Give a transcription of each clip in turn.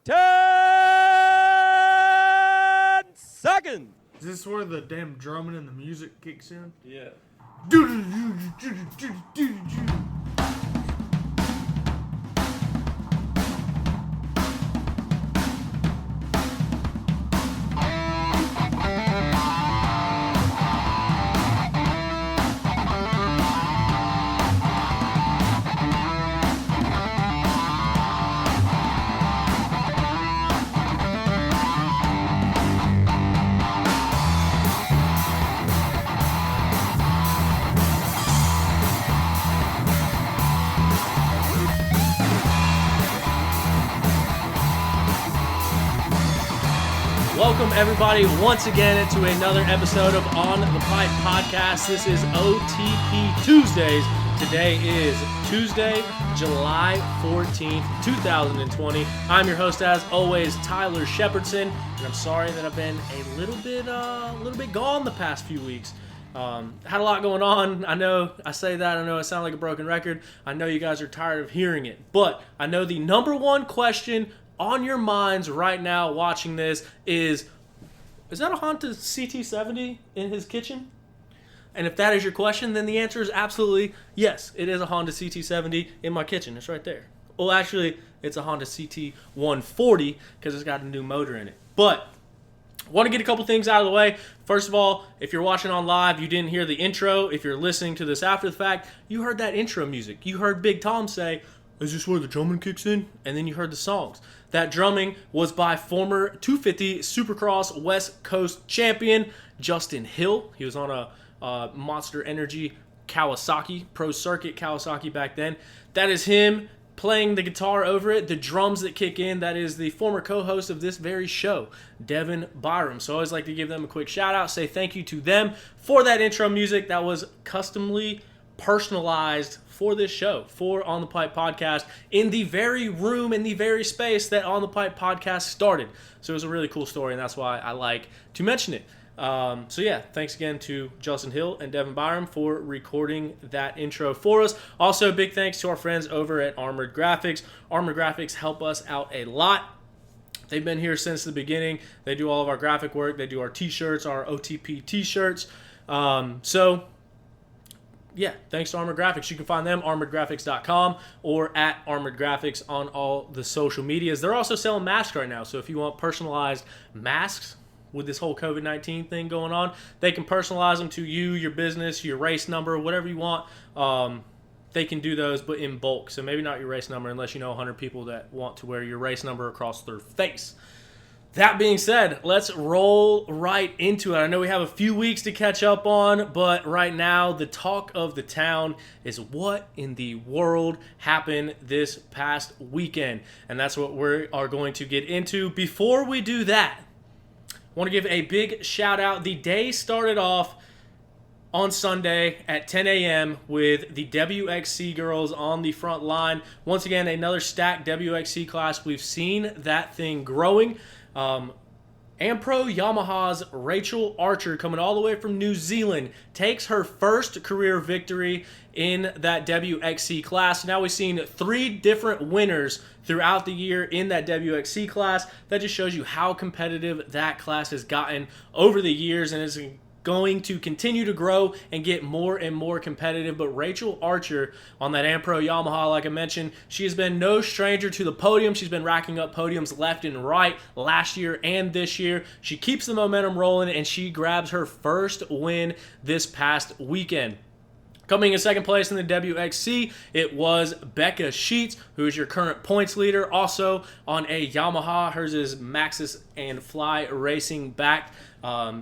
10 seconds. Is this where the damn drumming and the music kicks in? Yeah. Welcome, everybody, once again to another episode of On the Pipe Podcast. This is OTP Tuesdays. Today is Tuesday, July 14th, 2020. I'm your host, as always, Tyler Shepherdson, and I'm sorry that I've been a little bit gone the past few weeks. Had a lot going on. I know I say that. I know I sound like a broken record. I know you guys are tired of hearing it, but I know the number one question on your minds right now watching this is that a Honda CT70 in his kitchen? And if that is your question, then the answer is absolutely yes. It is a Honda CT70 in my kitchen. It's right there. Well, actually, it's a Honda CT140 because it's got a new motor in it. But I want to get a couple things out of the way. First of all, if you're watching on live, you didn't hear the intro. If you're listening to this after the fact, you heard that intro music. You heard Big Tom say, "Is this where the drumming kicks in?" And then you heard the songs. That drumming was by former 250 Supercross West Coast champion Justin Hill. He was on a Monster Energy Kawasaki, Pro Circuit Kawasaki back then. That is him playing the guitar over it. The drums that kick in, that is the former co-host of this very show, Devin Byram. So I always like to give them a quick shout out, say thank you to them for that intro music that was customly personalized for this show, for On the Pipe Podcast, in the very room, in the very space that On the Pipe Podcast started. So it was a really cool story, and that's why I like to mention it. So yeah, thanks again to Justin Hill and Devin Byram for recording that intro for us. Also, big thanks to our friends over at Armored Graphics. Armored Graphics help us out a lot. They've been here since the beginning. They do all of our graphic work. They do our t-shirts, our OTP t-shirts. Yeah, thanks to Armored Graphics. You can find them armoredgraphics.com or at Armored Graphics on all the social medias. They're also selling masks right now, so if you want personalized masks with this whole COVID-19 thing going on, they can personalize them to you, your business, your race number, whatever you want. They can do those, but in bulk. So maybe not your race number unless you know 100 people that want to wear your race number across their face. That being said, let's roll right into it. I know we have a few weeks to catch up on, but right now the talk of the town is what in the world happened this past weekend. And that's what we are going to get into. Before we do that, I want to give a big shout out. The day started off on Sunday at 10 a.m. with the WXC girls on the front line. Once again, another stacked WXC class. We've seen that thing growing. Ampro Yamaha's Rachel Archer, coming all the way from New Zealand, takes her first career victory in that WXC class. Now we've seen 3 different winners throughout the year in that WXC class. That just shows you how competitive that class has gotten over the years, and is going to continue to grow and get more and more competitive. But Rachel Archer on that Ampro Yamaha, like I mentioned, she has been no stranger to the podium. She's been racking up podiums left and right last year and this year. She keeps the momentum rolling, and she grabs her first win this past weekend. Coming in second place in the WXC, it was Becca Sheets, who is your current points leader, also on a Yamaha. Hers is Maxxis and Fly Racing backed.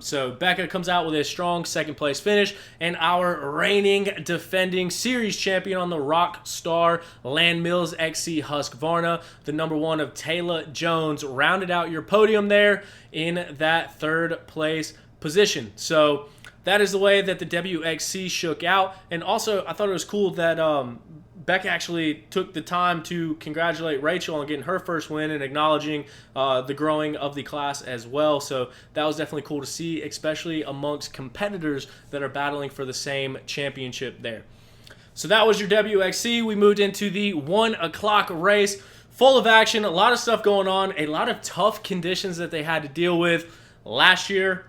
So Becca comes out with a strong second place finish, and our reigning defending series champion on the Rockstar Land Mills XC Husqvarna, the number 1 of Taylor Jones, rounded out your podium there in that third place position. So that is the way that the WXC shook out. And also, I thought it was cool that Beck actually took the time to congratulate Rachel on getting her first win and acknowledging the growing of the class as well. So that was definitely cool to see, especially amongst competitors that are battling for the same championship there. So that was your WXC. We moved into the 1 o'clock race. full of action, a lot of stuff going on, a lot of tough conditions that they had to deal with. Last year,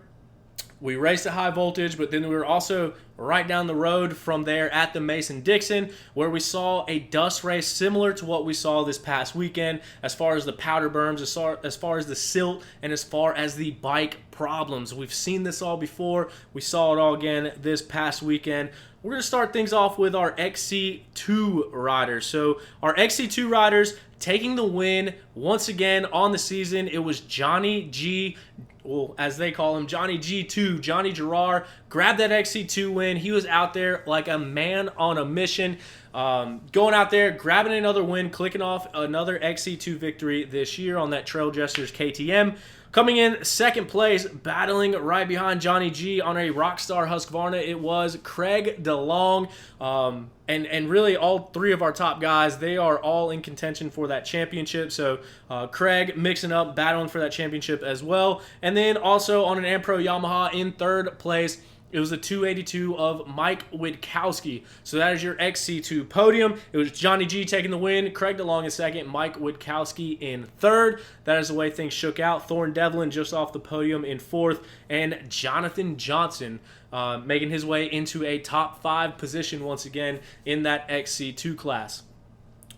we raced at High Voltage, but then we were also right down the road from there at the Mason-Dixon, where we saw a dust race similar to what we saw this past weekend as far as the powder berms, as far as the silt, and as far as the bike problems. We've seen this all before. We saw it all again this past weekend. We're going to start things off with our XC2 riders. So our XC2 riders taking the win once again on the season. It was Johnny G, well, as they call him, Johnny G2, Johnny Gerard, grabbed that XC2 win. He was out there like a man on a mission, going out there, grabbing another win, clicking off another XC2 victory this year on that Trail Jesters KTM. Coming in second place, battling right behind Johnny G on a Rockstar Husqvarna, it was Craig DeLong. And really all three of our top guys, they are all in contention for that championship. So Craig mixing up, battling for that championship as well. And then also on an Ampro Yamaha in third place, it was the 282 of Mike Witkowski. So that is your XC2 podium. It was Johnny G taking the win, Craig DeLong in second, Mike Witkowski in third. That is the way things shook out. Thorne Devlin just off the podium in fourth, and Jonathan Johnson making his way into a top 5 position once again in that XC2 class.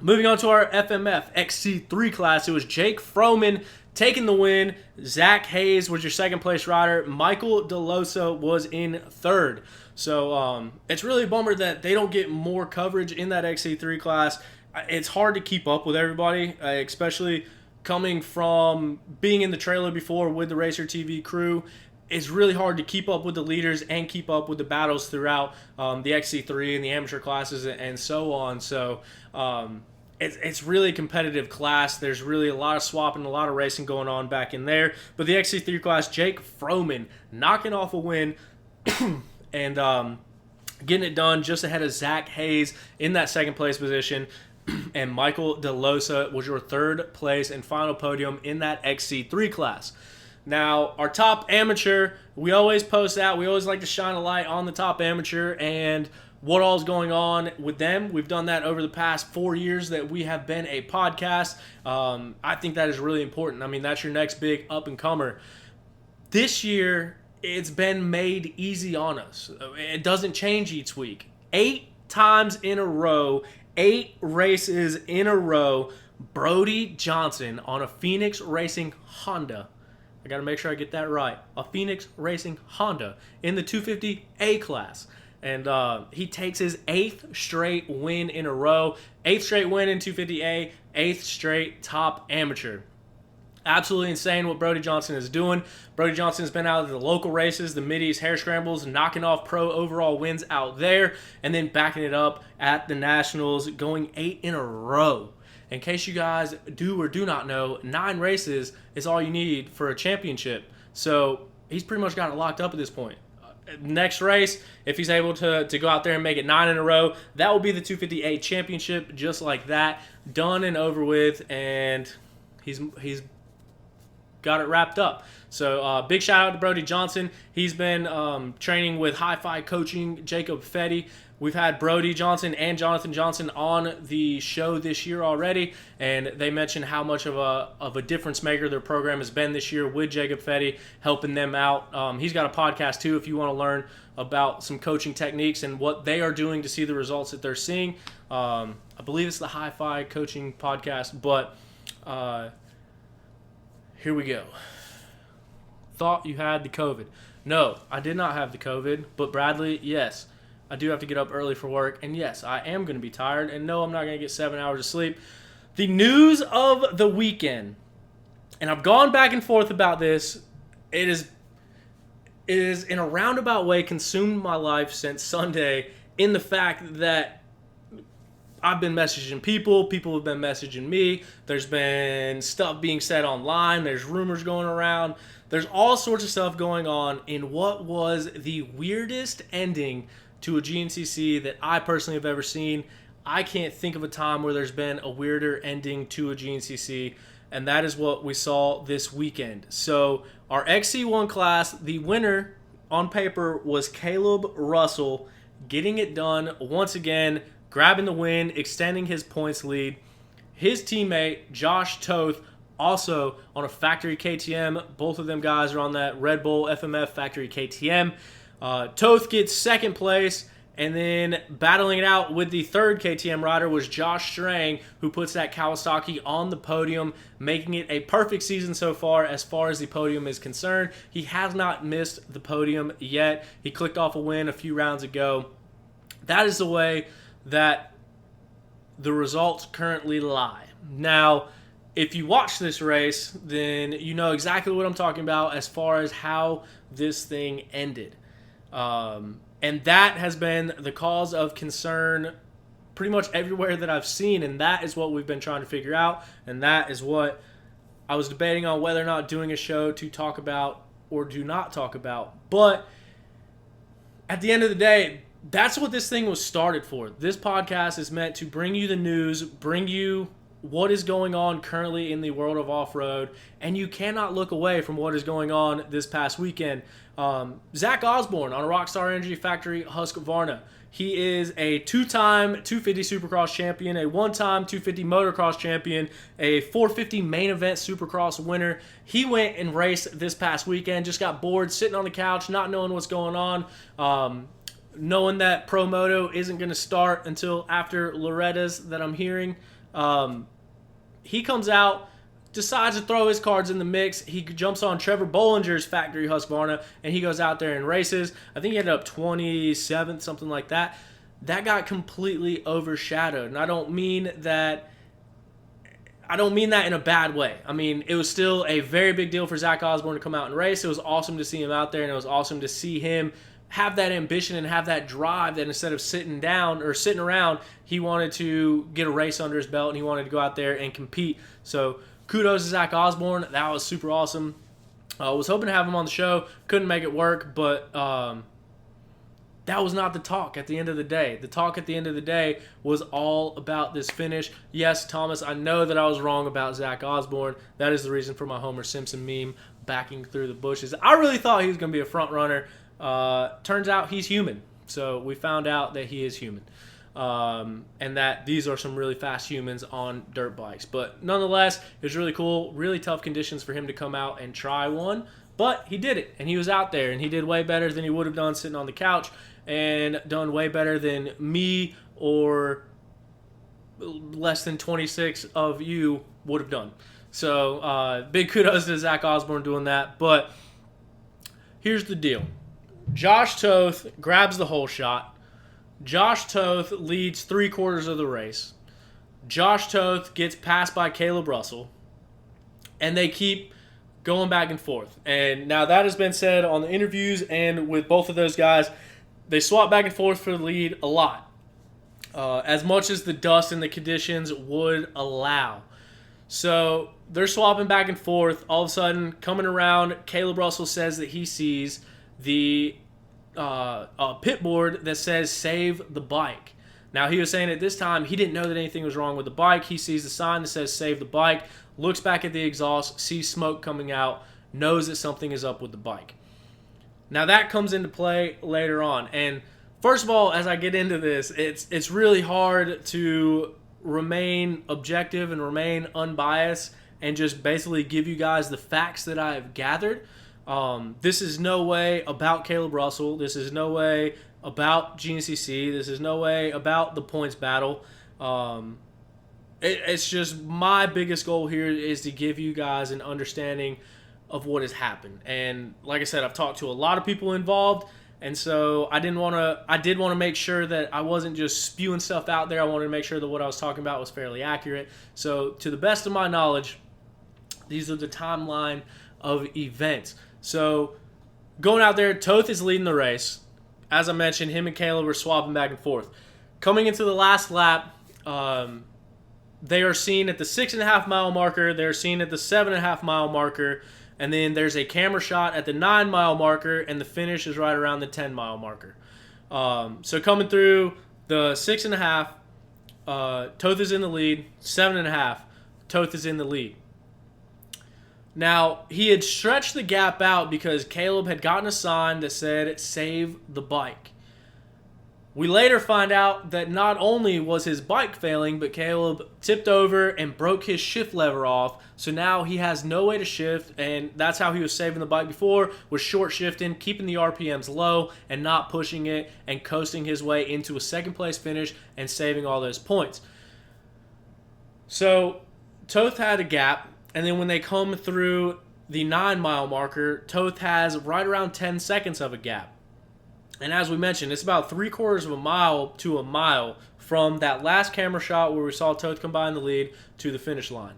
Moving on to our FMF XC3 class, it was Jake Froman taking the win. Zach Hayes was your second place rider. Michael DeLosa was in third. So it's really a bummer that they don't get more coverage in that XC3 class. It's hard to keep up with everybody, especially coming from being in the trailer before with the Racer TV crew. It's really hard to keep up with the leaders and keep up with the battles throughout the XC3 and the amateur classes and so on. So it's really a competitive class. There's really a lot of swapping, a lot of racing going on back in there. But the XC3 class, Jake Froman knocking off a win and getting it done just ahead of Zach Hayes in that second place position. And Michael DeLosa was your third place and final podium in that XC3 class. Now, our top amateur, we always post that. We always like to shine a light on the top amateur and what all is going on with them. We've done that over the past 4 years that we have been a podcast. I think that is really important. I mean, that's your next big up-and-comer. This year, it's been made easy on us. It doesn't change each week. 8 times in a row, 8 races in a row, Brody Johnson on a Phoenix Racing Honda. I got to make sure I get that right. A Phoenix Racing Honda in the 250A class. And he takes his 8th straight win in a row. 8th straight win in 250A. 8th straight top amateur. Absolutely insane what Brody Johnson is doing. Brody Johnson has been out of the local races, the Mid-East Hare Scrambles, knocking off pro overall wins out there, and then backing it up at the Nationals, going 8 in a row. In case you guys do or do not know, 9 races is all you need for a championship. So he's pretty much got it locked up at this point. Next race, if he's able to go out there and make it 9 in a row, that will be the 250A championship, just like that. Done and over with, and he's got it wrapped up. So big shout out to Brody Johnson. He's been training with Hi-Fi Coaching, Jacob Fetty. We've had Brody Johnson and Jonathan Johnson on the show this year already, and they mentioned how much of a difference maker their program has been this year with Jacob Fetty, helping them out. He's got a podcast too if you want to learn about some coaching techniques and what they are doing to see the results that they're seeing. I believe it's the Hi-Fi Coaching podcast, but here we go. Thought you had the COVID. No, I did not have the COVID, but Bradley, yes. I do have to get up early for work, and yes, I am going to be tired, and no, I'm not going to get 7 hours of sleep. The news of the weekend, and I've gone back and forth about this. It is in a roundabout way consumed my life since Sunday, in the fact that I've been messaging people have been messaging me, there's been stuff being said online, there's rumors going around, there's all sorts of stuff going on in what was the weirdest ending to a GNCC that I personally have ever seen. I can't think of a time where there's been a weirder ending to a GNCC, and that is what we saw this weekend. So our XC1 class, the winner on paper was Kailub Russell, getting it done once again, grabbing the win, extending his points lead. his teammate, Josh Toth, also on a factory KTM. Both of them guys are on that Red Bull FMF factory KTM. Toth gets second place, and then battling it out with the third KTM rider was Josh Strang, who puts that Kawasaki on the podium, making it a perfect season so far as the podium is concerned. He has not missed the podium yet. He clicked off a win a few rounds ago. That is the way that the results currently lie. Now, if you watch this race, then you know exactly what I'm talking about as far as how this thing ended. And that has been the cause of concern pretty much everywhere that I've seen, and that is what we've been trying to figure out, and that is what I was debating on whether or not doing a show to talk about or do not talk about. But at the end of the day, that's what this thing was started for. This podcast is meant to bring you the news, bring you what is going on currently in the world of off-road, and you cannot look away from what is going on this past weekend. Zach Osborne on a Rockstar Energy Factory Husqvarna. He is a two-time 250 Supercross champion, a one-time 250 motocross champion, a 450 main event Supercross winner. He went and raced this past weekend, just got bored, sitting on the couch, not knowing what's going on, knowing that Pro Moto isn't going to start until after Loretta's that I'm hearing. He comes out, decides to throw his cards in the mix. He jumps on Trevor Bollinger's factory Husqvarna, and he goes out there and races. I think he ended up 27th, something like that. That got completely overshadowed, and I don't mean that in a bad way. I mean, it was still a very big deal for Zach Osborne to come out and race. It was awesome to see him out there, and it was awesome to see him have that ambition and have that drive that instead of sitting down or sitting around, he wanted to get a race under his belt and he wanted to go out there and compete. So kudos to Zach Osborne. That was super awesome. I was hoping to have him on the show. Couldn't make it work, but that was not the talk at the end of the day. The talk at the end of the day was all about this finish. Yes, Thomas, I know that I was wrong about Zach Osborne. That is the reason for my Homer Simpson meme backing through the bushes. I really thought he was going to be a front runner. Turns out he's human. So we found out that he is human. And that these are some really fast humans on dirt bikes. But nonetheless, it was really cool. Really tough conditions for him to come out and try one. But he did it. And he was out there. And he did way better than he would have done sitting on the couch. And done way better than me or less than 26 of you would have done. So big kudos to Zach Osborne doing that. But here's the deal. Josh Toth grabs the whole shot. Josh Toth leads 3/4 of the race. Josh Toth gets passed by Kailub Russell. And they keep going back and forth. And now that has been said on the interviews and with both of those guys. They swap back and forth for the lead a lot. As much as the dust and the conditions would allow. So they're swapping back and forth. All of a sudden, coming around, Kailub Russell says that he sees the pit board that says save the bike. Now he was saying at this time he didn't know that anything was wrong with the bike. He sees the sign that says save the bike, looks back at the exhaust, sees smoke coming out, knows that something is up with the bike. Now that comes into play later on. And first of all, as I get into this, it's really hard to remain objective and remain unbiased and just basically give you guys the facts that I have gathered. This is no way about Kailub Russell. This is no way about GNCC. This is no way about the points battle. It's just my biggest goal here is to give you guys an understanding of what has happened. And like I said, I've talked to a lot of people involved, and so I did want to make sure that I wasn't just spewing stuff out there. I wanted to make sure that what I was talking about was fairly accurate. So to the best of my knowledge, these are the timeline of events. So going out there, Toth is leading the race. As I mentioned, him and Kailub were swapping back and forth. Coming into the last lap, they are seen at the 6.5 mile marker. They're seen at the 7.5 mile marker. And then there's a camera shot at the 9 mile marker, and the finish is right around the 10 mile marker. So coming through the 6.5, Toth is in the lead. 7.5, Toth is in the lead. Now, he had stretched the gap out because Kailub had gotten a sign that said, save the bike. We later find out that not only was his bike failing, but Kailub tipped over and broke his shift lever off. So now he has no way to shift, and that's how he was saving the bike before, was short shifting, keeping the RPMs low and not pushing it, and coasting his way into a second place finish and saving all those points. So Toth had a gap, and then when they come through the 9-mile marker, Toth has right around 10 seconds of a gap. And as we mentioned, it's about 3/4 of a mile to a mile from that last camera shot where we saw Toth come by in the lead to the finish line.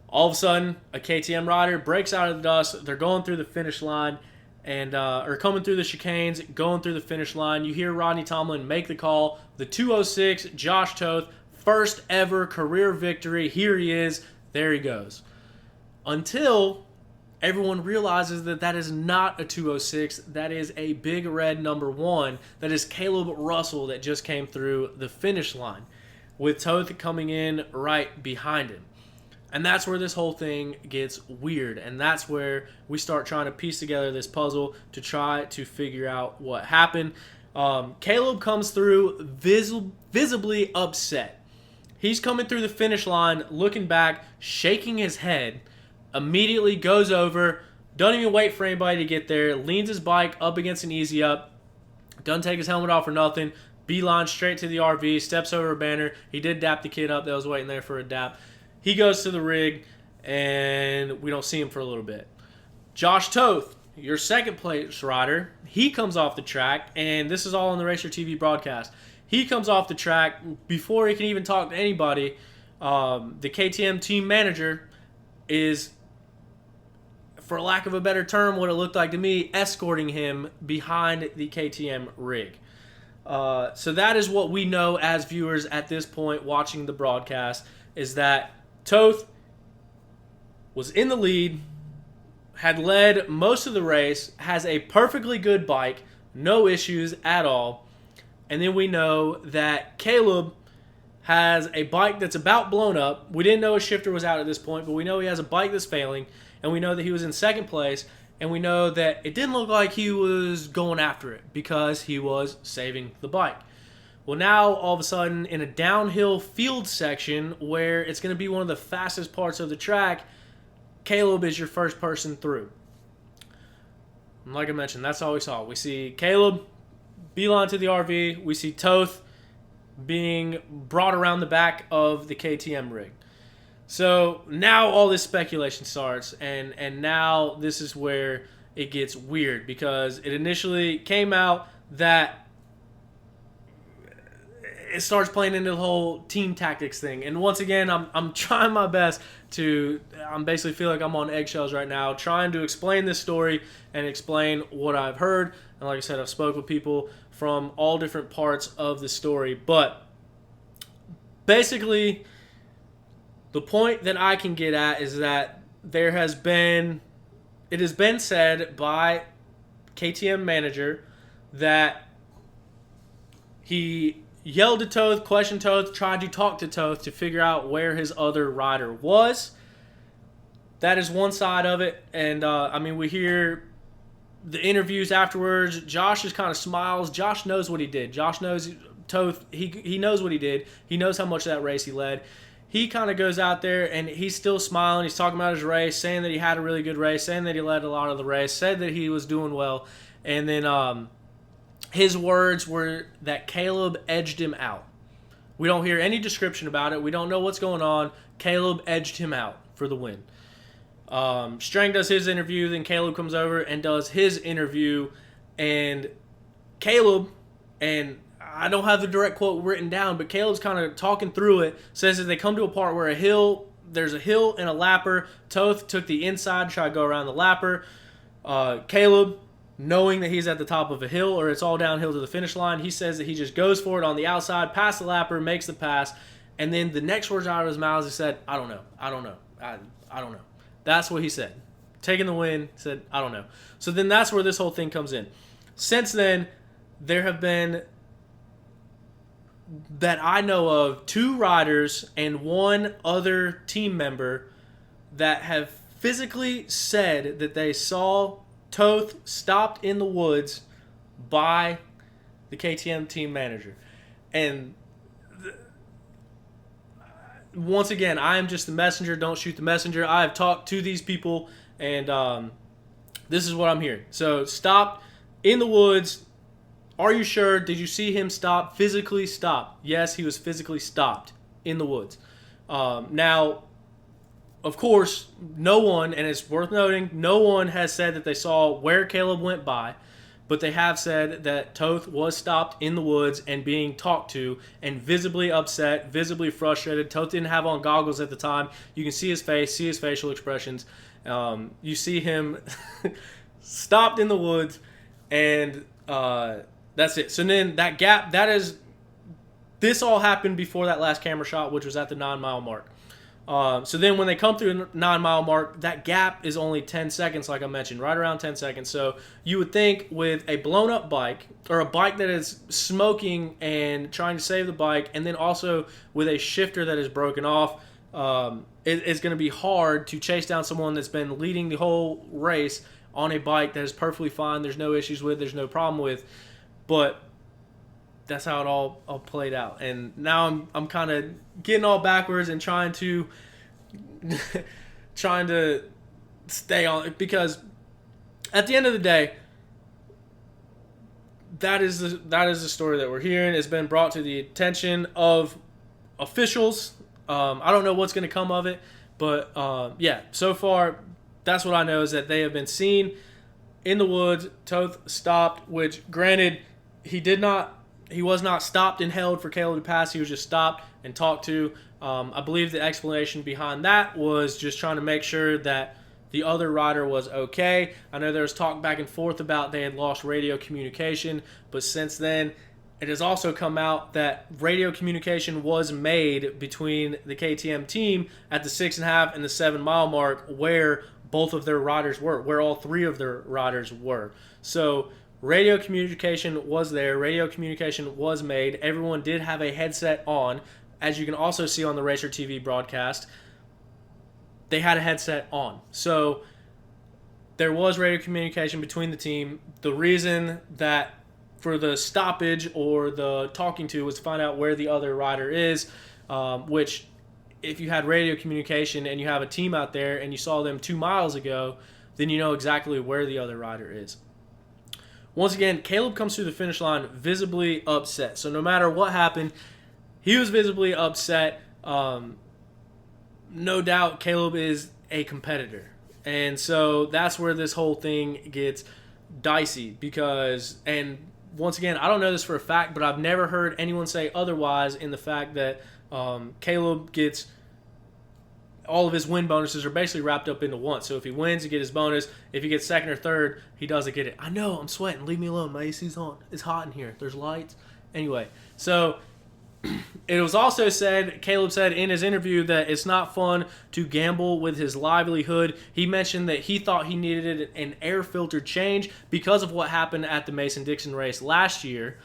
All of a sudden, a KTM rider breaks out of the dust. They're going through the finish line and or coming through the chicanes, going through the finish line. You hear Rodney Tomlin make the call. The 206, Josh Toth, first ever career victory. Here he is. There he goes. Until everyone realizes that that is not a 206. That is a big red number 1. That is Kailub Russell that just came through the finish line, with Toth coming in right behind him. And that's where this whole thing gets weird. And that's where we start trying to piece together this puzzle to try to figure out what happened. Kailub comes through visibly upset. He's coming through the finish line, looking back, shaking his head, immediately goes over, doesn't even wait for anybody to get there, leans his bike up against an easy up, doesn't take his helmet off or nothing, beeline straight to the RV, steps over a banner. He did dap the kid up that was waiting there for a dap. He goes to the rig, and we don't see him for a little bit. Josh Toth, your second place rider, he comes off the track, and this is all on the Racer TV broadcast. He comes off the track before he can even talk to anybody. The KTM team manager is, for lack of a better term, what it looked like to me, escorting him behind the KTM rig. So that is what we know as viewers at this point watching the broadcast, is that Toth was in the lead, had led most of the race, has a perfectly good bike, no issues at all. And then we know that Kailub has a bike that's about blown up. We didn't know his shifter was out at this point, but we know he has a bike that's failing, and we know that he was in second place, and we know that it didn't look like he was going after it because he was saving the bike. Well, now, all of a sudden, in a downhill field section where it's going to be one of the fastest parts of the track, Kailub is your first person through. And like I mentioned, that's all we saw. We see Kailub beeline to the RV. We see Toth being brought around the back of the KTM rig. So now all this speculation starts, and now this is where it gets weird, because it initially came out that it starts playing into the whole team tactics thing. And once again, I'm trying my best to, I'm basically feel like I'm on eggshells right now, trying to explain this story and explain what I've heard. And like I said, I've spoke with people from all different parts of the story. But basically, the point that I can get at is that it has been said by KTM manager that he yelled at Toth, questioned Toth, tried to talk to Toth to figure out where his other rider was. That is one side of it. And, we hear the interviews afterwards. Josh just kind of smiles. Josh knows what he did. Josh knows Toth. He knows what he did. He knows how much of that race he led. He kind of goes out there, and he's still smiling. He's talking about his race, saying that he had a really good race, saying that he led a lot of the race, said that he was doing well. And then his words were that Kailub edged him out. We don't hear any description about it. We don't know what's going on. Kailub edged him out for the win. Strang does his interview, then Kailub comes over and does his interview. And Kailub, and I don't have the direct quote written down, but Kailub's kind of talking through it, says that they come to a part where there's a hill and a lapper. Toth took the inside to try to go around the lapper. Kailub, knowing that he's at the top of a hill or it's all downhill to the finish line, he says that he just goes for it on the outside, past the lapper, makes the pass, and then the next words out of his mouth, he said, I don't know. I don't know. That's what he said. Taking the win, said, I don't know. So then that's where this whole thing comes in. Since then, there have been, that I know of, 2 riders and 1 other team member that have physically said that they saw Toth stopped in the woods by the KTM team manager. And once again, I am just the messenger. Don't shoot the messenger. I have talked to these people, and this is what I'm hearing. So, stopped in the woods. Are you sure? Did you see him stop? Physically stopped. Yes, he was physically stopped in the woods. Now, of course, no one, and it's worth noting, no one has said that they saw where Kailub went by, but they have said that Toth was stopped in the woods and being talked to and visibly upset, visibly frustrated. Toth didn't have on goggles at the time. You can see his face, see his facial expressions. You see him stopped in the woods, and that's it. So then that gap, this all happened before that last camera shot, which was at the 9-mile mark. So then when they come through the 9-mile mark, that gap is only 10 seconds, like I mentioned, right around 10 seconds. So you would think with a blown-up bike or a bike that is smoking and trying to save the bike, and then also with a shifter that is broken off, it's going to be hard to chase down someone that's been leading the whole race on a bike that is perfectly fine, there's no issues with, there's no problem with. But that's how it all played out. And now I'm kind of getting all backwards and trying to stay on it, because at the end of the day, that is the story that we're hearing. It's been brought to the attention of officials. I don't know what's going to come of it, but yeah, so far that's what I know, is that they have been seen in the woods. Toth stopped, which granted he was not stopped and held for Kailub to pass. He was just stopped and talked to. I believe the explanation behind that was just trying to make sure that the other rider was okay. I know there was talk back and forth about they had lost radio communication, but since then it has also come out that radio communication was made between the KTM team at the 6.5 and the 7-mile mark, where both of their riders were, where all three of their riders were. So radio communication was there. Radio communication was made. Everyone did have a headset on. As you can also see on the Racer TV broadcast, they had a headset on. So there was radio communication between the team. The reason that for the stoppage or the talking to was to find out where the other rider is, which if you had radio communication and you have a team out there and you saw them 2 miles ago, then you know exactly where the other rider is. Once again, Kailub comes through the finish line visibly upset. So no matter what happened, he was visibly upset. No doubt Kailub is a competitor. And so that's where this whole thing gets dicey, because, and once again, I don't know this for a fact, but I've never heard anyone say otherwise, in the fact that Kailub gets all of his win bonuses are basically wrapped up into one. So if he wins, he gets his bonus. If he gets second or third, he doesn't get it. I know, I'm sweating. Leave me alone. My AC's on. It's hot in here. There's lights. Anyway, so it was also said, Kailub said in his interview, that it's not fun to gamble with his livelihood. He mentioned that he thought he needed an air filter change because of what happened at the Mason-Dixon race last year.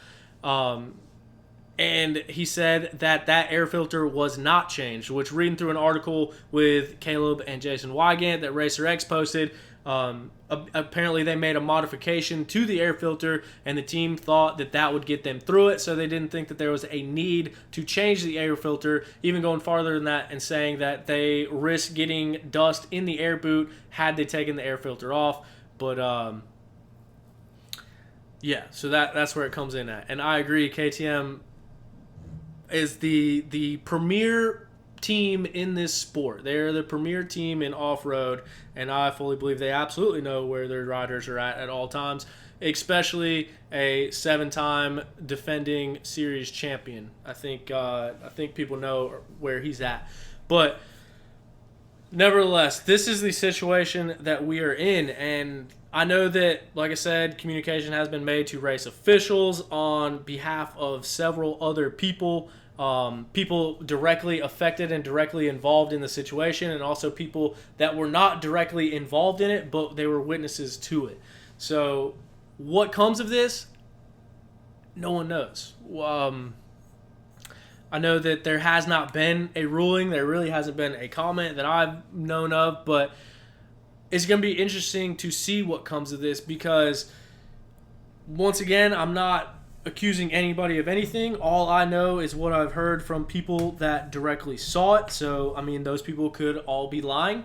And he said that air filter was not changed, which, reading through an article with Kailub and Jason Wygant that Racer X posted, apparently they made a modification to the air filter, and the team thought that would get them through it, so they didn't think that there was a need to change the air filter, even going farther than that and saying that they risk getting dust in the air boot had they taken the air filter off. But yeah, so that's where it comes in at. And I agree, KTM is the premier team in this sport. They're the premier team in off-road, and I fully believe they absolutely know where their riders are at all times, especially a 7-time defending series champion. I think people know where he's at. But nevertheless, this is the situation that we are in, and I know that, like I said, communication has been made to race officials on behalf of several other people, people directly affected and directly involved in the situation, and also people that were not directly involved in it, but they were witnesses to it. So what comes of this, no one knows. I know that there has not been a ruling. There really hasn't been a comment that I've known of, but it's going to be interesting to see what comes of this, because once again, I'm not accusing anybody of anything. All I know is what I've heard from people that directly saw it. So, I mean, those people could all be lying,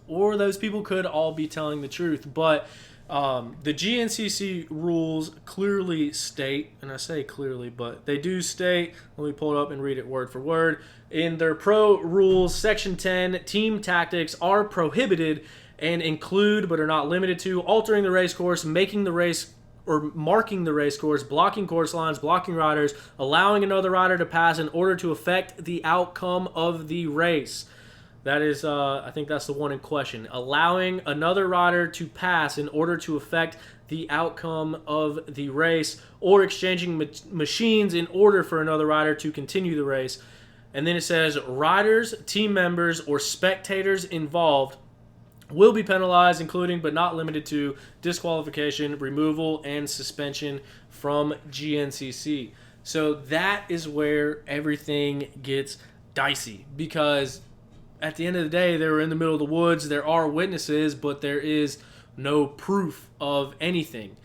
or those people could all be telling the truth. But the GNCC rules clearly state, and I say clearly, but they do state, let me pull it up and read it word for word. In their pro rules, section 10, team tactics are prohibited and include, but are not limited to, altering the race course, making the race or marking the race course, blocking course lines, blocking riders, allowing another rider to pass in order to affect the outcome of the race. That is, I think that's the one in question. Allowing another rider to pass in order to affect the outcome of the race, or exchanging machines in order for another rider to continue the race. And then it says, riders, team members, or spectators involved will be penalized, including but not limited to disqualification, removal, and suspension from GNCC. So that is where everything gets dicey, because at the end of the day, they were in the middle of the woods. There are witnesses, but there is no proof of anything.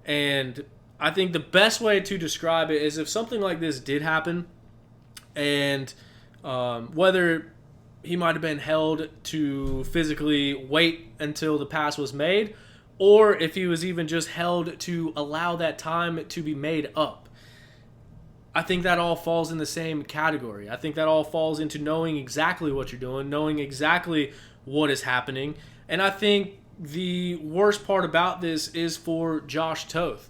And I think the best way to describe it is if something like this did happen, and whether he might have been held to physically wait until the pass was made, or if he was even just held to allow that time to be made up. I think that all falls in the same category. I think that all falls into knowing exactly what you're doing, knowing exactly what is happening. And I think the worst part about this is for Josh Toth.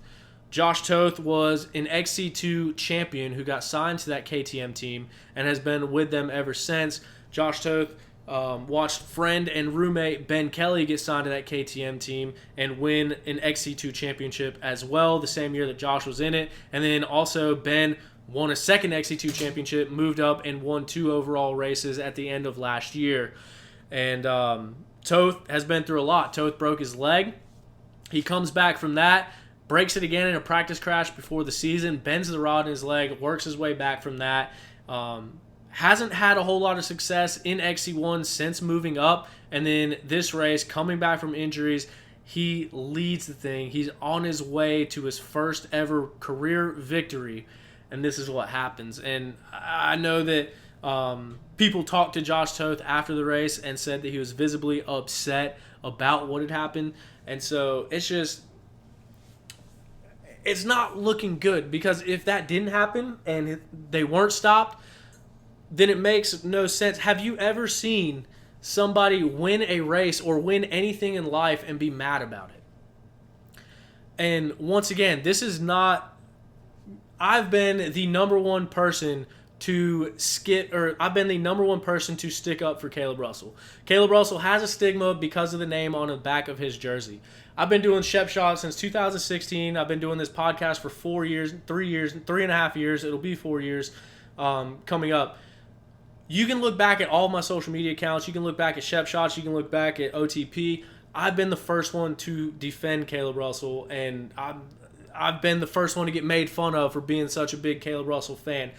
Josh Toth was an XC2 champion who got signed to that KTM team and has been with them ever since. Josh Toth watched friend and roommate Ben Kelly get signed to that KTM team and win an XC2 championship as well the same year that Josh was in it. And then also Ben won a second XC2 championship, moved up, and won 2 overall races at the end of last year. And Toth has been through a lot. Toth broke his leg. He comes back from that, breaks it again in a practice crash before the season, bends the rod in his leg, works his way back from that. Hasn't had a whole lot of success in XC1 since moving up. And then this race, coming back from injuries, he leads the thing. He's on his way to his first ever career victory. And this is what happens. And I know that people talked to Josh Toth after the race and said that he was visibly upset about what had happened. And so it's not looking good, because if that didn't happen and they weren't stopped, then it makes no sense. Have you ever seen somebody win a race or win anything in life and be mad about it? And once again, this is not... I've been the number one person to stick up for Kailub Russell. Kailub Russell has a stigma because of the name on the back of his jersey. I've been doing Shep Shot since 2016. I've been doing this podcast for 3.5 years. It'll be 4 years coming up. You can look back at all my social media accounts. You can look back at Shep Shots. You can look back at OTP. I've been the first one to defend Kailub Russell, and I've been the first one to get made fun of for being such a big Kailub Russell fan.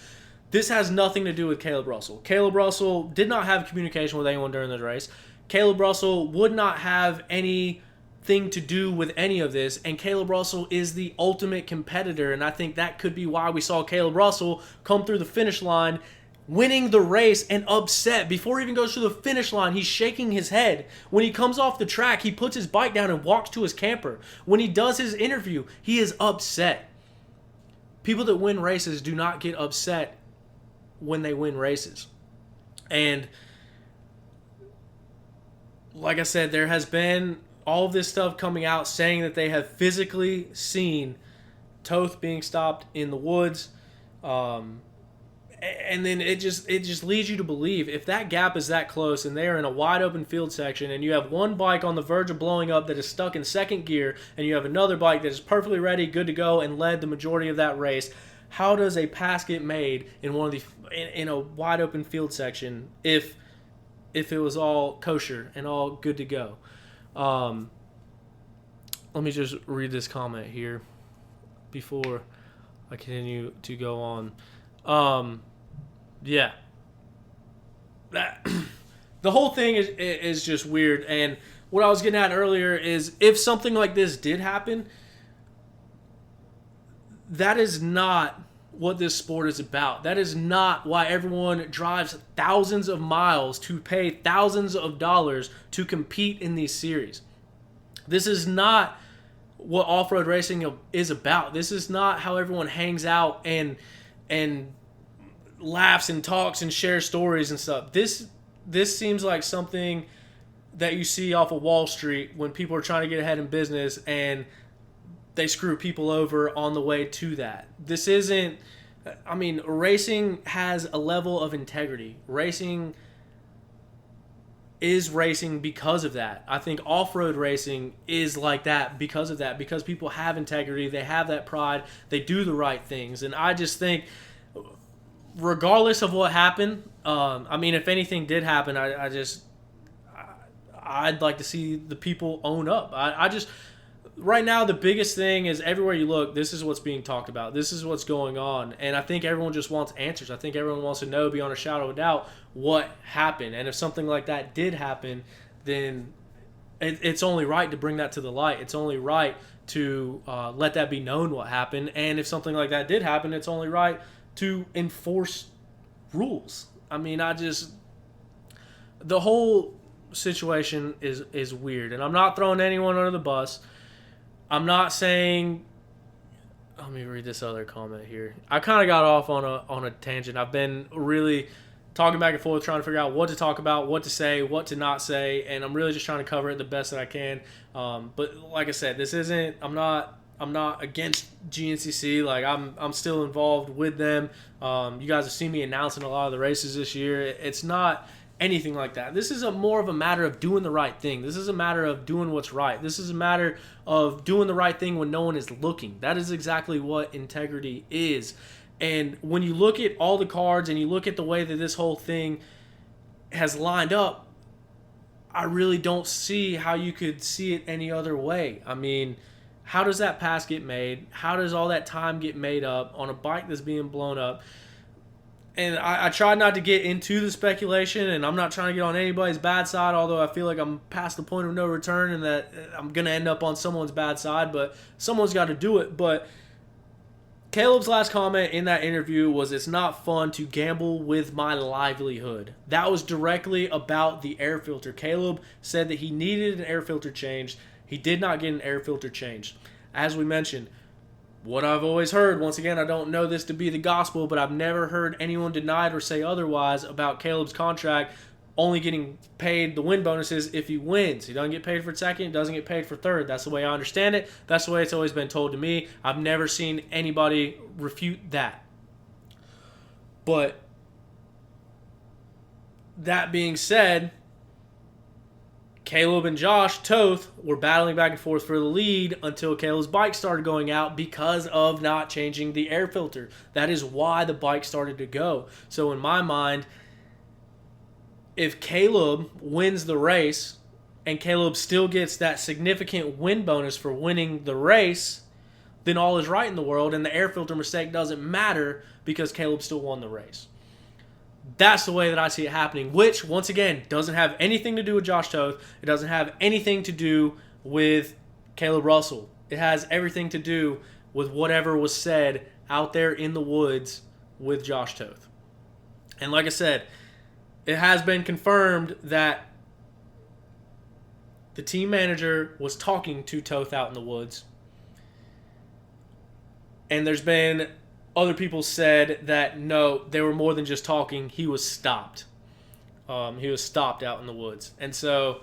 This has nothing to do with Kailub Russell. Kailub Russell did not have communication with anyone during the race. Kailub Russell would not have anything to do with any of this, and Kailub Russell is the ultimate competitor, and I think that could be why we saw Kailub Russell come through the finish line winning the race and upset. Before he even goes to the finish line, he's shaking his head. When he comes off the track, he puts his bike down and walks to his camper. When he does his interview, he is upset. People that win races do not get upset when they win races. And like I said, there has been all of this stuff coming out saying that they have physically seen Toth being stopped in the woods. And then it just leads you to believe, if that gap is that close and they are in a wide open field section and you have one bike on the verge of blowing up that is stuck in second gear and you have another bike that is perfectly ready, good to go, and led the majority of that race, how does a pass get made in in a wide open field section if it was all kosher and all good to go? Let me just read this comment here before I continue to go on. Yeah. The whole thing is just weird. And what I was getting at earlier is, if something like this did happen, that is not what this sport is about. That is not why everyone drives thousands of miles to pay thousands of dollars to compete in these series. This is not what off-road racing is about. This is not how everyone hangs out and laughs and talks and shares stories and stuff. This seems like something that you see off of Wall Street when people are trying to get ahead in business and they screw people over on the way to that. This isn't, I mean, racing has a level of integrity. Racing is racing because of that. I think off-road racing is like that because of that, because people have integrity, they have that pride, they do the right things. And I just think, regardless of what happened, I mean, if anything did happen, I'd like to see the people own up. Right now, the biggest thing is everywhere you look, this is what's being talked about. This is what's going on. And I think everyone just wants answers. I think everyone wants to know, beyond a shadow of a doubt, what happened. And if something like that did happen, then it's only right to bring that to the light. It's only right to let that be known what happened. And if something like that did happen, it's only right to enforce rules. I mean, the whole situation is weird. And I'm not throwing anyone under the bus. I'm not saying. Let me read this other comment here. I kind of got off on a tangent. I've been really talking back and forth, trying to figure out what to talk about, what to say, what to not say, and I'm really just trying to cover it the best that I can. But like I said, this isn't. I'm not against GNCC. Like I'm still involved with them. You guys have seen me announcing a lot of the races this year. It's not anything like that. This is more of a matter of doing the right thing. This is a matter of doing what's right. This is a matter of doing the right thing when no one is looking. That is exactly what integrity is. And when you look at all the cards and you look at the way that this whole thing has lined up, I really don't see how you could see it any other way. I mean, how does that pass get made? How does all that time get made up on a bike that's being blown up? And I try not to get into the speculation, and I'm not trying to get on anybody's bad side, although I feel like I'm past the point of no return and that I'm going to end up on someone's bad side, but someone's got to do it. But Kailub's last comment in that interview was, "It's not fun to gamble with my livelihood." That was directly about the air filter. Kailub said that he needed an air filter changed. He did not get an air filter changed. As we mentioned, what I've always heard, once again, I don't know this to be the gospel, but I've never heard anyone deny it or say otherwise about Kailub's contract only getting paid the win bonuses if he wins. He doesn't get paid for second, doesn't get paid for third. That's the way I understand it. That's the way it's always been told to me. I've never seen anybody refute that. But that being said, Kailub and Josh Toth were battling back and forth for the lead until Kailub's bike started going out because of not changing the air filter. That is why the bike started to go. So in my mind, if Kailub wins the race and Kailub still gets that significant win bonus for winning the race, then all is right in the world and the air filter mistake doesn't matter because Kailub still won the race. That's the way that I see it happening, which, once again, doesn't have anything to do with Josh Toth. It doesn't have anything to do with Kailub Russell. It has everything to do with whatever was said out there in the woods with Josh Toth. And like I said, it has been confirmed that the team manager was talking to Toth out in the woods. And there's been other people said that no, they were more than just talking. He was stopped. He was stopped out in the woods. And so,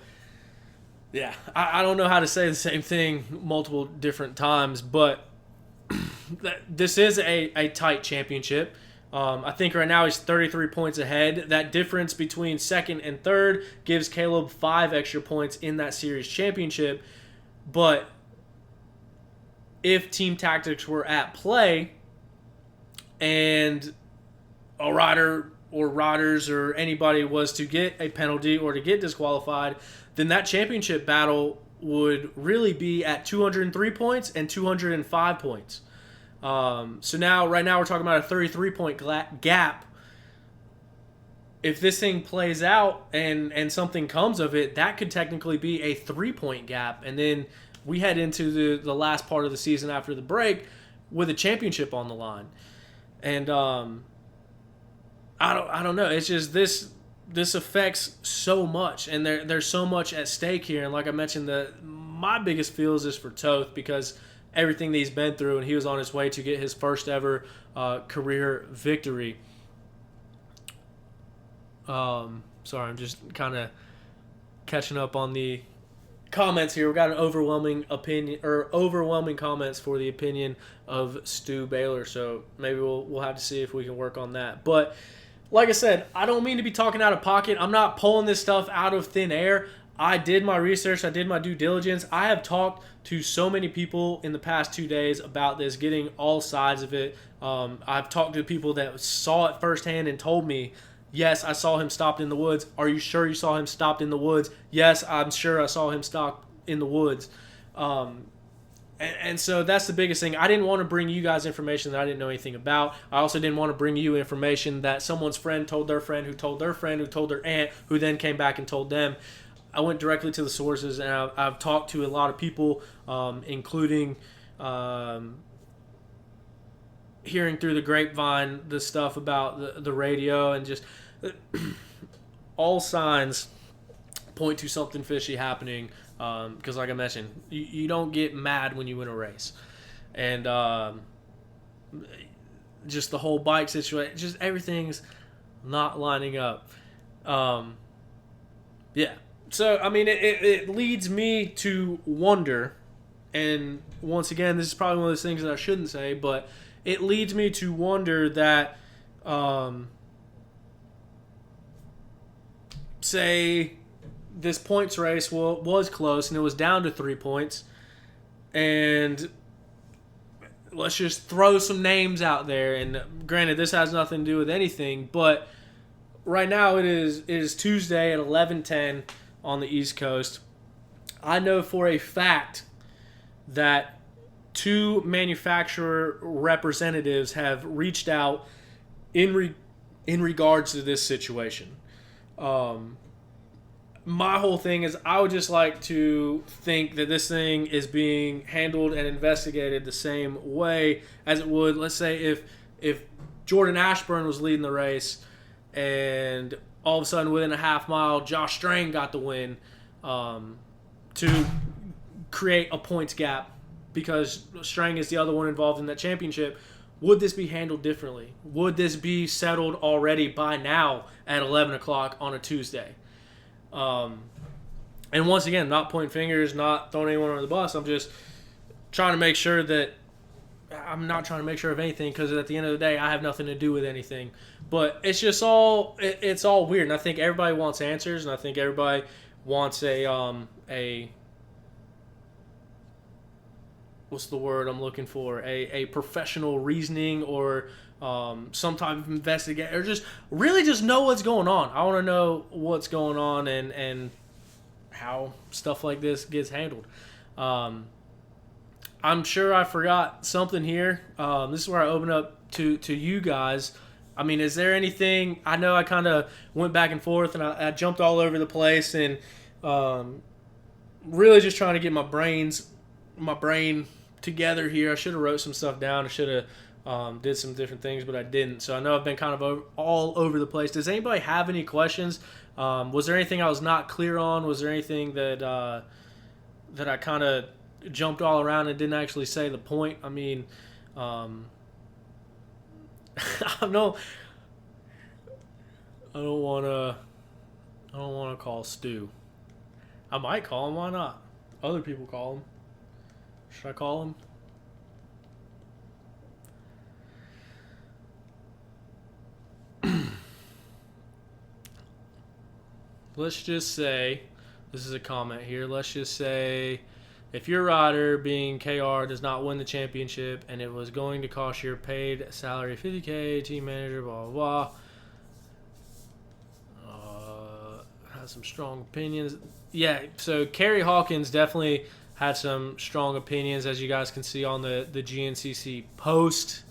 yeah, I don't know how to say the same thing multiple different times, but this is a tight championship. I think right now he's 33 points ahead. That difference between second and third gives Kailub 5 extra points in that series championship. But if team tactics were at play, and a rider or riders or anybody was to get a penalty or to get disqualified, then that championship battle would really be at 203 points and 205 points. So now, right now, we're talking about a 33-point gap. If this thing plays out and something comes of it, that could technically be a 3-point gap. And then we head into the last part of the season after the break, with a championship on the line. And I don't know. It's just this affects so much, and there's so much at stake here. And like I mentioned, my biggest feels is for Toth, because everything that he's been through, and he was on his way to get his first ever career victory. Sorry, I'm just kind of catching up on the comments here. We got an overwhelming comments for the opinion of Stu Baylor. So maybe we'll have to see if we can work on that. But like I said, I don't mean to be talking out of pocket. I'm not pulling this stuff out of thin air. I did my research. I did my due diligence. I have talked to so many people in the past 2 days about this, getting all sides of it. I've talked to people that saw it firsthand and told me, yes, I saw him stopped in the woods. Are you sure you saw him stopped in the woods? Yes, I'm sure I saw him stopped in the woods. And so that's the biggest thing. I didn't want to bring you guys information that I didn't know anything about. I also didn't want to bring you information that someone's friend told their friend who told their friend who told their aunt, who then came back and told them. I went directly to the sources, and I've talked to a lot of people, including hearing through the grapevine the stuff about the radio, and just all signs point to something fishy happening. Because like I mentioned, you don't get mad when you win a race. And just the whole bike situation, just everything's not lining up. Yeah. So, I mean, it leads me to wonder, and once again, this is probably one of those things that I shouldn't say, but it leads me to wonder that, say this points race was close and it was down to 3 points, and let's just throw some names out there, and granted, this has nothing to do with anything, but right now it is Tuesday at 11:10 on the East Coast. I know for a fact that 2 manufacturer representatives have reached out in regards to this situation. My whole thing is, I would just like to think that this thing is being handled and investigated the same way as it would, let's say, if Jordan Ashburn was leading the race and all of a sudden within a half mile Josh Strang got the win, to create a points gap because Strang is the other one involved in that championship. Would this be handled differently? Would this be settled already by now at 11 o'clock on a Tuesday? And once again, not pointing fingers, not throwing anyone under the bus. I'm just trying to make sure that I'm not trying to make sure of anything, because at the end of the day, I have nothing to do with anything. But it's just it's all weird, and I think everybody wants answers, and I think everybody wants a what's the word I'm looking for? A professional reasoning, or some type of investigation, or just really just know what's going on. I want to know what's going on and how stuff like this gets handled. I'm sure I forgot something here. This is where I open up to you guys. I mean, is there anything? I know I kind of went back and forth, and I jumped all over the place, and really just trying to get my brain together here. I should have wrote some stuff down. I should have did some different things, but I didn't. So I know I've been kind of all over the place. Does anybody have any questions? Was there anything I was not clear on? Was there anything that I kind of jumped all around and didn't actually say the point? I mean, I don't want to call Stu. I might call him. Why not? Other people call him. Should I call him? Let's just say, this is a comment here, let's just say, if your rider, being KR, does not win the championship and it was going to cost your paid salary $50K, team manager, blah, blah, blah. Has some strong opinions. Yeah, so Kerry Hawkins definitely had some strong opinions, as you guys can see on the GNCC post.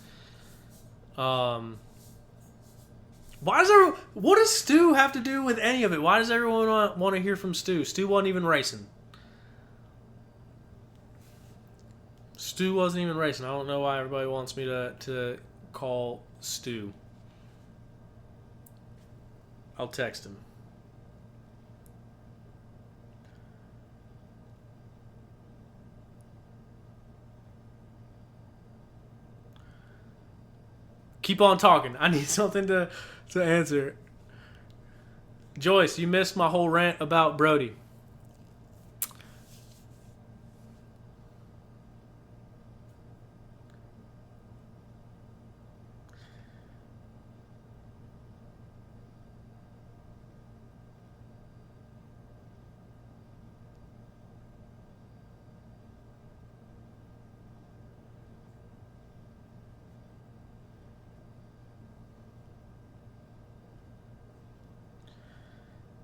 What does Stu have to do with any of it? Why does everyone want to hear from Stu? Stu wasn't even racing. Stu wasn't even racing. I don't know why everybody wants me to call Stu. I'll text him. Keep on talking. I need something to answer. Joyce, you missed my whole rant about Brody.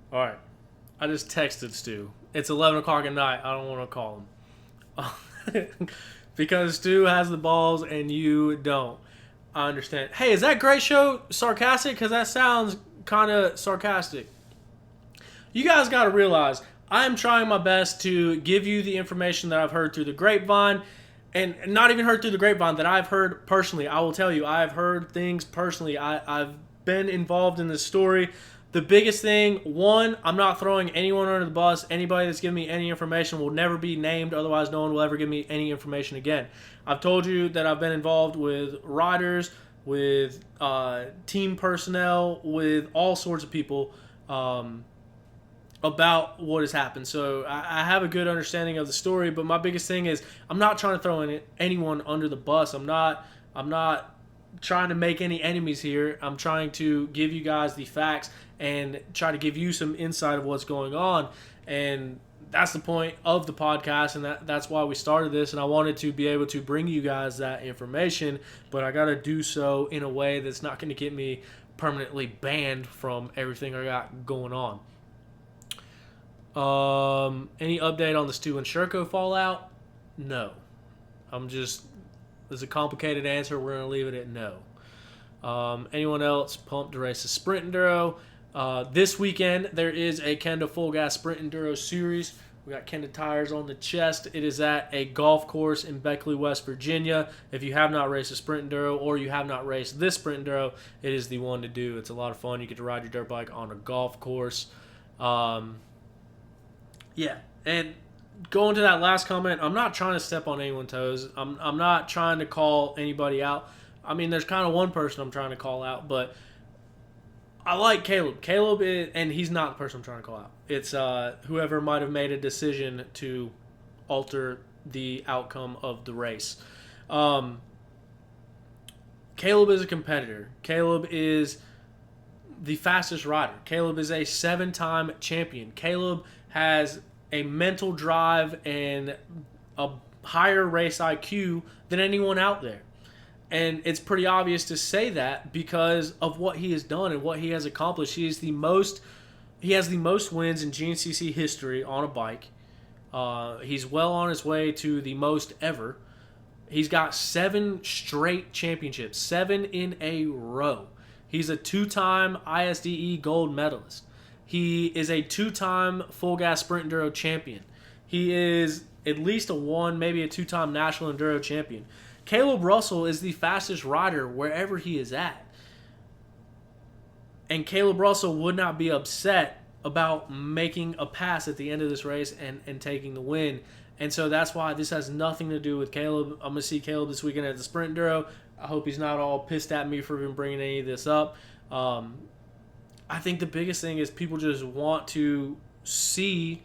All right. I just texted Stu. It's 11 o'clock at night. I don't want to call him. Because Stu has the balls and you don't. I understand. Hey, is that Great Show sarcastic? Because that sounds kind of sarcastic. You guys got to realize I am trying my best to give you the information that I've heard through the grapevine. And not even heard through the grapevine, that I've heard personally. I will tell you, I've heard things personally. I've been involved in this story. The biggest thing, one, I'm not throwing anyone under the bus. Anybody that's giving me any information will never be named. Otherwise, no one will ever give me any information again. I've told you that I've been involved with riders, with team personnel, with all sorts of people about what has happened. So I have a good understanding of the story. But my biggest thing is I'm not trying to throw anyone under the bus. I'm not trying to make any enemies here. I'm trying to give you guys the facts and try to give you some insight of what's going on. And that's the point of the podcast, and that's why we started this. And I wanted to be able to bring you guys that information, but I got to do so in a way that's not going to get me permanently banned from everything I got going on. Any update on the Stu and Sherko fallout? No. There's a complicated answer. We're going to leave it at no. Anyone else pumped to race the Sprint Enduro? This weekend, there is a Kenda Full Gas Sprint Enduro Series. We got Kenda tires on the chest. It is at a golf course in Beckley, West Virginia. If you have not raced a Sprint Enduro or you have not raced this Sprint Enduro, it is the one to do. It's a lot of fun. You get to ride your dirt bike on a golf course. Yeah, and going to that last comment, I'm not trying to step on anyone's toes. I'm not trying to call anybody out. I mean, there's kind of one person I'm trying to call out, but I like Kailub. Kailub is, and he's not the person I'm trying to call out. It's whoever might have made a decision to alter the outcome of the race. Kailub is a competitor. Kailub is the fastest rider. Kailub is a 7-time champion. Kailub has a mental drive and a higher race IQ than anyone out there. And it's pretty obvious to say that because of what he has done and what he has accomplished. He has the most wins in GNCC history on a bike. He's well on his way to the most ever. He's got 7 straight championships, 7 in a row. He's a 2-time ISDE gold medalist. He is a 2-time Full Gas Sprint Enduro champion. He is at least a 1, maybe a 2-time National Enduro champion. Kailub Russell is the fastest rider wherever he is at. And Kailub Russell would not be upset about making a pass at the end of this race and taking the win. And so that's why this has nothing to do with Kailub. I'm going to see Kailub this weekend at the Sprint Enduro. I hope he's not all pissed at me for even bringing any of this up. I think the biggest thing is people just want to see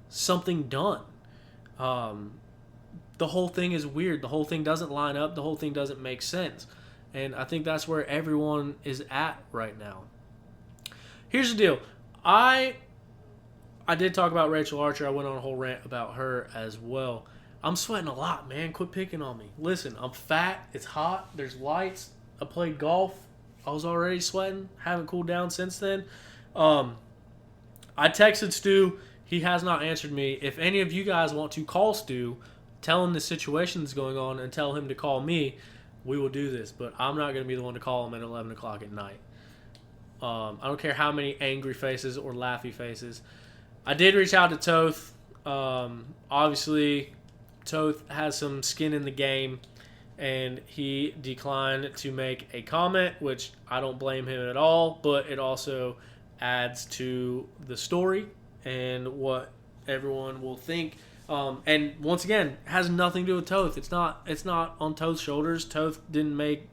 something done. The whole thing is weird. The whole thing doesn't line up. The whole thing doesn't make sense. And I think that's where everyone is at right now. Here's the deal. I did talk about Rachel Archer. I went on a whole rant about her as well. I'm sweating a lot, man. Quit picking on me. Listen, I'm fat. It's hot. There's lights. I played golf. I was already sweating. Haven't cooled down since then. I texted Stu. He has not answered me. If any of you guys want to call Stu, tell him the situation that's going on and tell him to call me, we will do this. But I'm not going to be the one to call him at 11 o'clock at night. I don't care how many angry faces or laughy faces. I did reach out to Toth. Obviously, Toth has some skin in the game, and he declined to make a comment, which I don't blame him at all, but it also adds to the story and what everyone will think. And once again, has nothing to do with Toth. It's not on Toth's shoulders. Toth didn't make...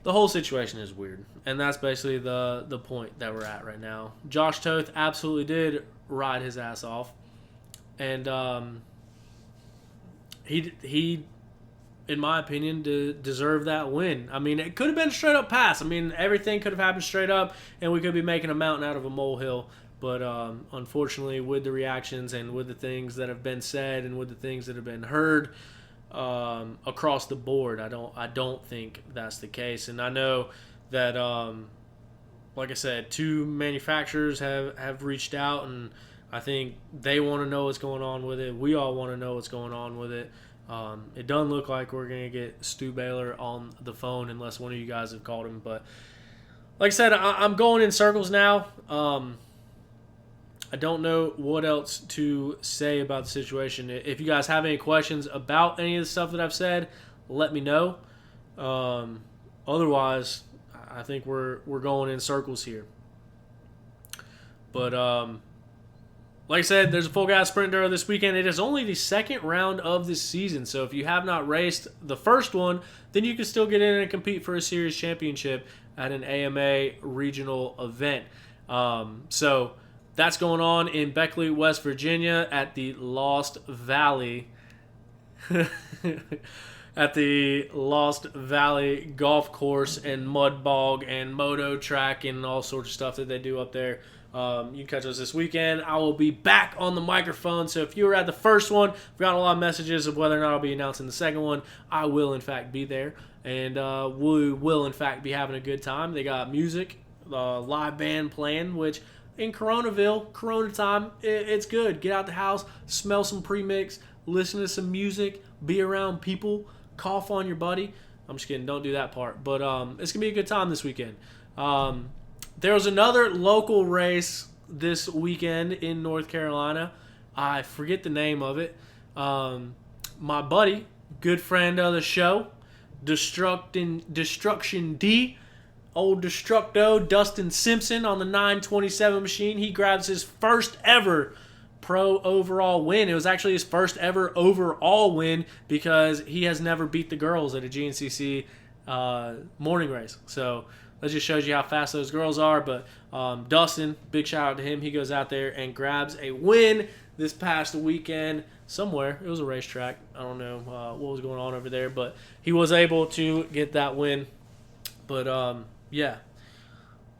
the whole situation is weird, and that's basically the point that we're at right now. Josh Toth absolutely did ride his ass off, and he in my opinion deserved that win. I mean, it could have been a straight up pass. I mean, everything could have happened straight up, and we could be making a mountain out of a molehill. But unfortunately, with the reactions and with the things that have been said and with the things that have been heard across the board, I don't think that's the case. And I know that, like I said, 2 manufacturers have reached out, and I think they want to know what's going on with it. We all want to know what's going on with it. It doesn't look like we're going to get Stu Baylor on the phone unless one of you guys have called him. But like I said, I'm going in circles now. I don't know what else to say about the situation. If you guys have any questions about any of the stuff that I've said, let me know. Otherwise, I think we're going in circles here. But like I said, there's a full gas sprint enduro this weekend. It is only the second round of this season, so if you have not raced the first one, then you can still get in and compete for a series championship at an AMA regional event. So that's going on in Beckley, West Virginia at the Lost Valley. At the Lost Valley Golf Course and Mud Bog and Moto Track and all sorts of stuff that they do up there. You can catch us this weekend. I will be back on the microphone, so if you were at the first one, we got a lot of messages of whether or not I'll be announcing the second one. I will, in fact, be there, and we will, in fact, be having a good time. They got music, live band playing, which in Coronaville, Corona time, it's good. Get out the house, smell some premix, listen to some music, be around people, cough on your buddy. I'm just kidding. Don't do that part. But it's going to be a good time this weekend. There was another local race this weekend in North Carolina. I forget the name of it. My buddy, good friend of the show, Destruction D, old Destructo, Dustin Simpson on the 927 machine. He grabs his first ever pro overall win. It was actually his first ever overall win because he has never beat the girls at a GNCC morning race. So that just shows you how fast those girls are. But Dustin, big shout out to him. He goes out there and grabs a win this past weekend somewhere. It was a racetrack. I don't know what was going on over there, but he was able to get that win. But yeah,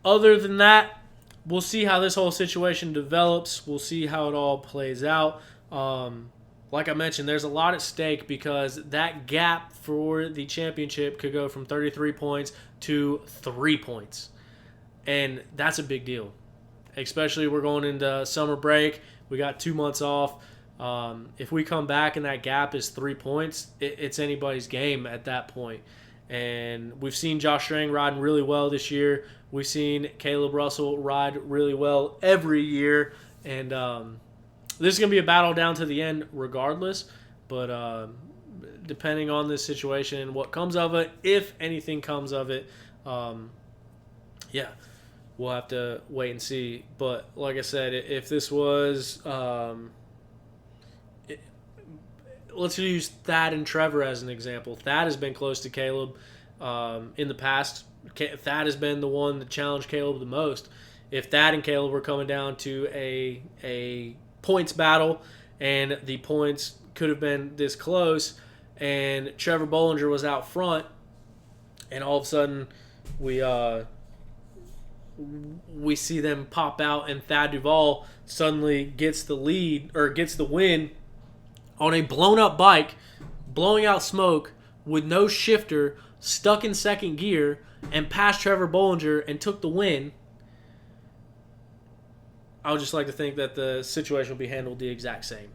other than that, we'll see how this whole situation develops. We'll see how it all plays out. Like I mentioned, there's a lot at stake because that gap for the championship could go from 33 points to 3 points. And that's a big deal. Especially we're going into summer break. We got 2 months off. If we come back and that gap is 3 points, it's anybody's game at that point. And we've seen Josh Strang riding really well this year. We've seen Kailub Russell ride really well every year. And this is going to be a battle down to the end regardless. But depending on this situation and what comes of it, if anything comes of it, yeah, we'll have to wait and see. But like I said, if this was... let's use Thad and Trevor as an example. Thad has been close to Kailub in the past. Thad has been the one that challenged Kailub the most. If Thad and Kailub were coming down to a points battle and the points could have been this close and Trevor Bollinger was out front and all of a sudden we see them pop out and Thad Duvall suddenly gets the lead or gets the win on a blown-up bike, blowing out smoke with no shifter, stuck in second gear, and passed Trevor Bollinger and took the win, I would just like to think that the situation will be handled the exact same.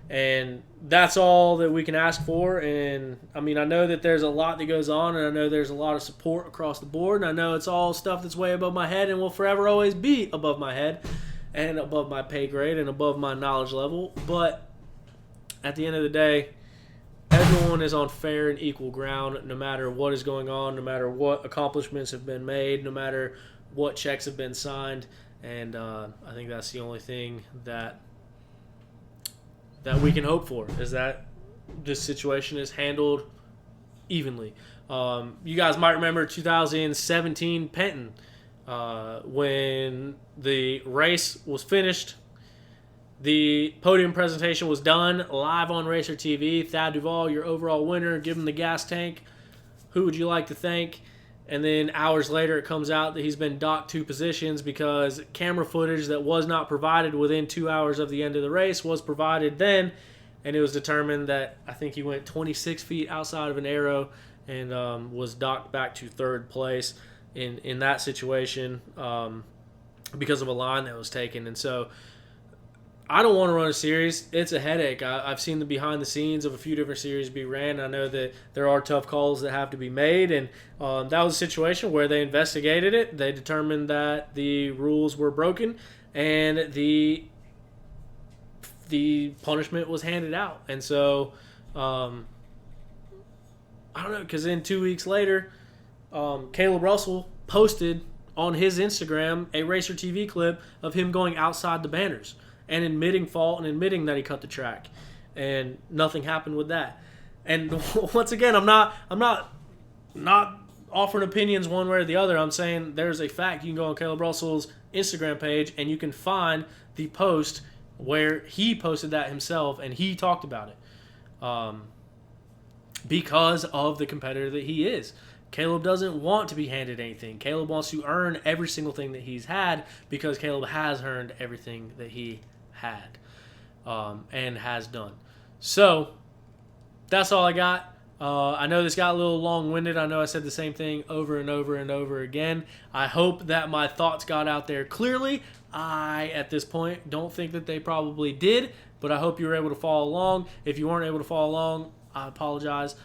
And that's all that we can ask for. And, I mean, I know that there's a lot that goes on, and I know there's a lot of support across the board, and I know it's all stuff that's way above my head and will forever always be above my head and above my pay grade and above my knowledge level. But at the end of the day, everyone is on fair and equal ground, no matter what is going on, no matter what accomplishments have been made, no matter what checks have been signed. And I think that's the only thing that we can hope for, is that this situation is handled evenly. You guys might remember 2017 Penton, when the race was finished. The podium presentation was done live on Racer TV. Thad Duvall, your overall winner. Give him the gas tank. Who would you like to thank? And then hours later, it comes out that he's been docked 2 positions because camera footage that was not provided within 2 hours of the end of the race was provided then. And it was determined that I think he went 26 feet outside of an arrow and was docked back to 3rd place in that situation because of a line that was taken. And so I don't want to run a series. It's a headache. I've seen the behind the scenes of a few different series be ran. I know that there are tough calls that have to be made, and that was a situation where they investigated it. They determined that the rules were broken, and the punishment was handed out. And so I don't know, because then 2 weeks later, Kailub Russell posted on his Instagram a Racer TV clip of him going outside the banners and admitting fault and admitting that he cut the track, and nothing happened with that. And once again, I'm not offering opinions one way or the other. I'm saying there's a fact. You can go on Kailub Russell's Instagram page and you can find the post where he posted that himself and he talked about it, because of the competitor that he is. Kailub doesn't want to be handed anything. Kailub wants to earn every single thing that he's had, because Kailub has earned everything that he had and has done. So that's all I got. I know this got a little long-winded. I know I said the same thing over and over and over again. I hope that my thoughts got out there clearly. I, at this point, don't think that they probably did, but I hope you were able to follow along. If you weren't able to follow along, I apologize.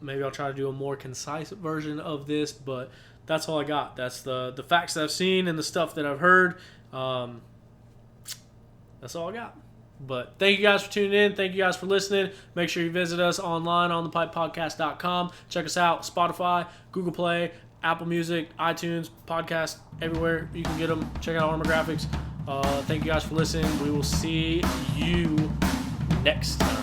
Maybe I'll try to do a more concise version of this, but that's all I got. That's the facts that I've seen and the stuff that I've heard. That's all I got. But thank you guys for tuning in. Thank you guys for listening. Make sure you visit us online on thepipepodcast.com. Check us out, Spotify, Google Play, Apple Music, iTunes, podcast, everywhere you can get them. Check out Armor Graphics. Thank you guys for listening. We will see you next time.